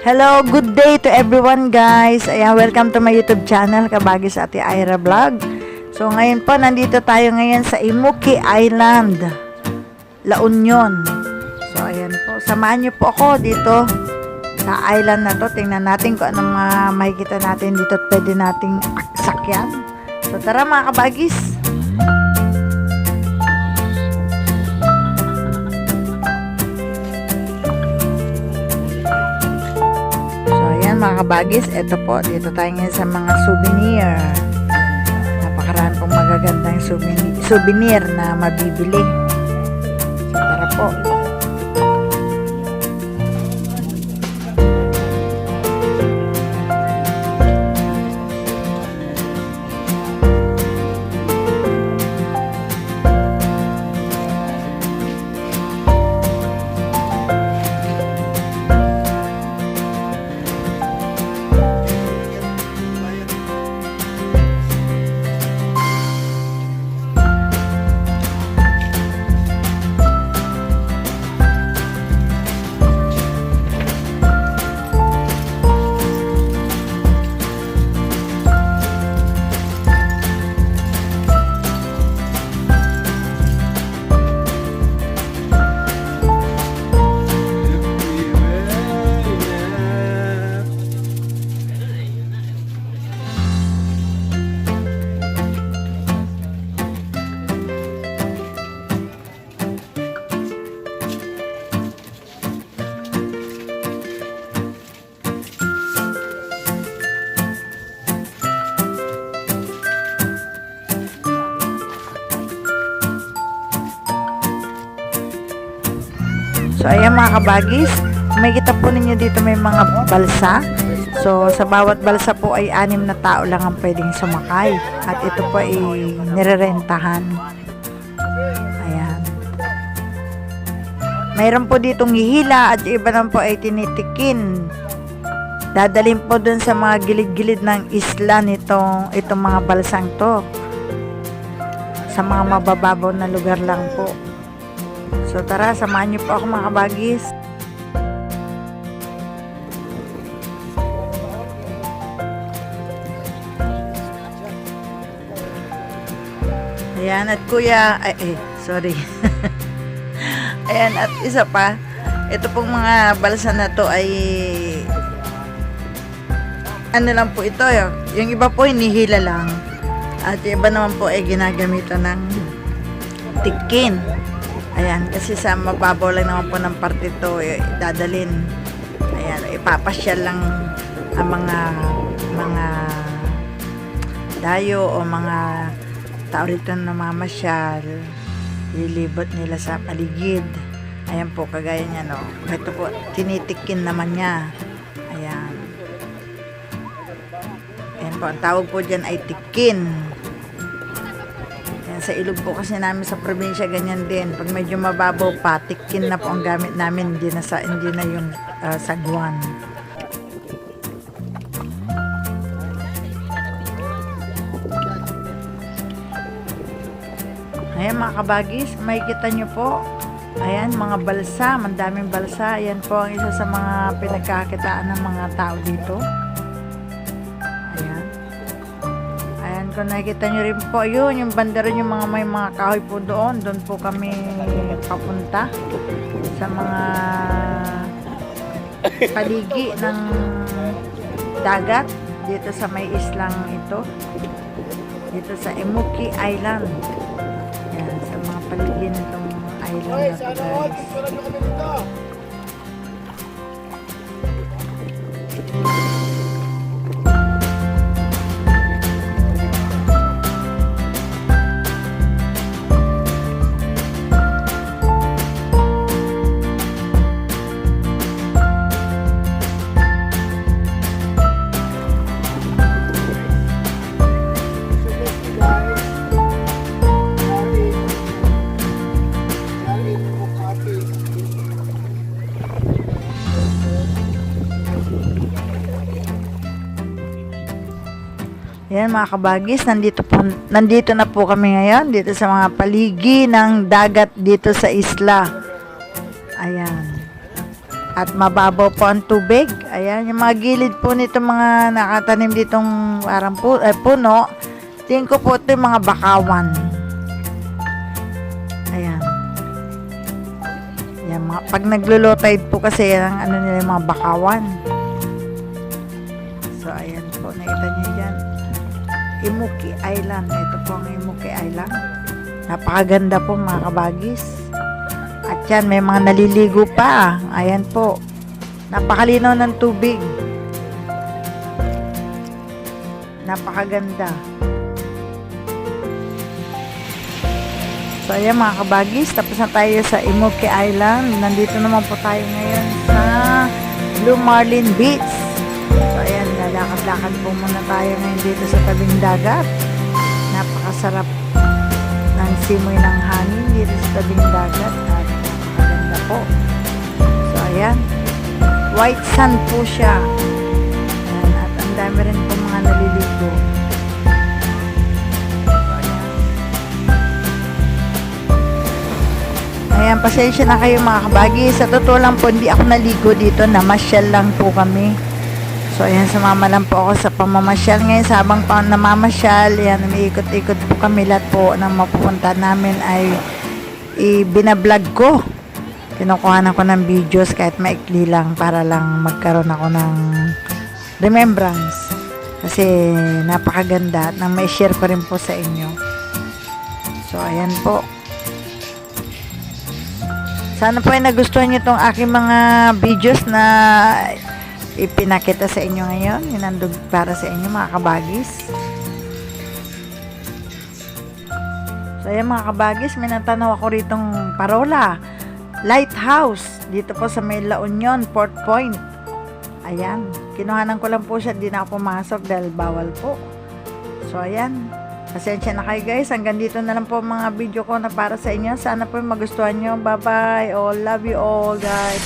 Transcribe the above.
Hello, good day to everyone guys. Ayan, welcome to my YouTube channel, Kabagi sa Ate Ira Vlog. So ngayon po, nandito tayo ngayon sa Imuki Island, La Union. So ayan po, samahan niyo po ako dito sa island na to. Tingnan natin kung anong makikita natin dito at pwede nating sakyan. So tara mga kabagis. Mga kabagis, eto po, dito tayo ngayon sa mga souvenir. Napakaraan pong magagandang souvenir na mabibili. So, tara po. So ayan mga kabagis, may kita po ninyo dito may mga balsa. So sa bawat balsa po ay 6 na tao lang ang pwedeng sumakay. At ito po ay nirerentahan. Ayan. Mayroon po ditong hihila at iba naman po ay tinitikin. Dadalhin po dun sa mga gilid-gilid ng isla itong mga balsang to. Sa mga mabababaw na lugar lang po. So tara, samahan niyo po ako mga kabagis. Ayan, at kuya, sorry. Ayan, at isa pa, ito pong mga balsa na to ay ano lang po ito, yung iba po hinihila lang. At yung iba naman po ay ginagamitan ng tikin. Ayan, kasi sa mababaw lang naman po ng parte ito, dadalhin. Ayan, ipapasyal lang ang mga dayo o mga tao rito na mamasyal. Lilibot nila sa paligid. Ayan po, kagaya niya, no. Ito po, tinitikin naman niya. Ayan. Ayan po, ang tawag po dyan ay tikin. Sa ilog po kasi namin sa probinsya ganyan din. Pag medyo mababaw pa, tikin na po ang gamit namin, hindi na yung sagwan. Ayan mga kabagis, makikita nyo po. Ayan, mga balsa, mandaming balsa. Ayan po ang isa sa mga pinagkakitaan ng mga tao dito. Kung nakikita nyo rin po, yun, yung bandera, yung may mga kahoy po doon po kami papunta sa mga paligi ng dagat dito sa may islang ito, dito sa Imuki Island. Yan, sa mga paligi nitong island na to guys. Ayan mga kabagis, nandito na po kami ngayon dito sa mga paligi ng dagat dito sa isla. Ayan. At mababaw po ang tubig. Ayan, yung mga gilid po nito mga nakatanim ditong parang puno. Tingin ko po ito yung mga bakawan. Ayan. Ayan pag naglo-low tide po kasi yan ang ano nila yung mga bakawan. So ayan po, nakita niyo dyan. Imuki Island. Ito po ang Imuki Island. Napakaganda po mga kabagis. At yan, may mga naliligo pa. Ayan po. Napakalinaw ng tubig. Napakaganda. So ayan mga kabagis, tapos na tayo sa Imuki Island. Nandito naman po tayo ngayon sa Blue Marlin Beach. So ayan, lalakad-lakad po muna tayo ngayon dito sa tabing dagat. Napakasarap ng simoy ng hangin dito sa tabing dagat. At maganda po. So ayan, white sand po siya. Ayan, at ang dami rin po mga naliligo. Ayan, pasensya na kayo mga kabagi. Sa totoo lang po, hindi ako naligo dito. Namasyal lang po kami. So, ayan, sumama lang po ako sa pamamasyal ngayon. Sa habang pa namamasyal, ayan, umiikot-ikot po kami. Lahat po ng mapupunta namin ay binablog ko. Kinukuhanan ko ng videos kahit maikli lang para lang magkaroon ako ng remembrance. Kasi napakaganda at nang may share ko rin po sa inyo. So, ayan po. Sana po ay nagustuhan nyo itong aking mga videos na ipinakita sa inyo ngayon. Hinandog para sa inyo mga kabagis. So ayan mga kabagis, may natanaw ako ritong parola. Lighthouse. Dito po sa may La Union, Port Point. Ayan. Kinuhanan ko lang po siya. Hindi na ako pumasok dahil bawal po. So ayan. Pasensya na kayo guys. Hanggang dito na lang po mga video ko na para sa inyo. Sana po magustuhan nyo. Bye bye all. Love you all guys.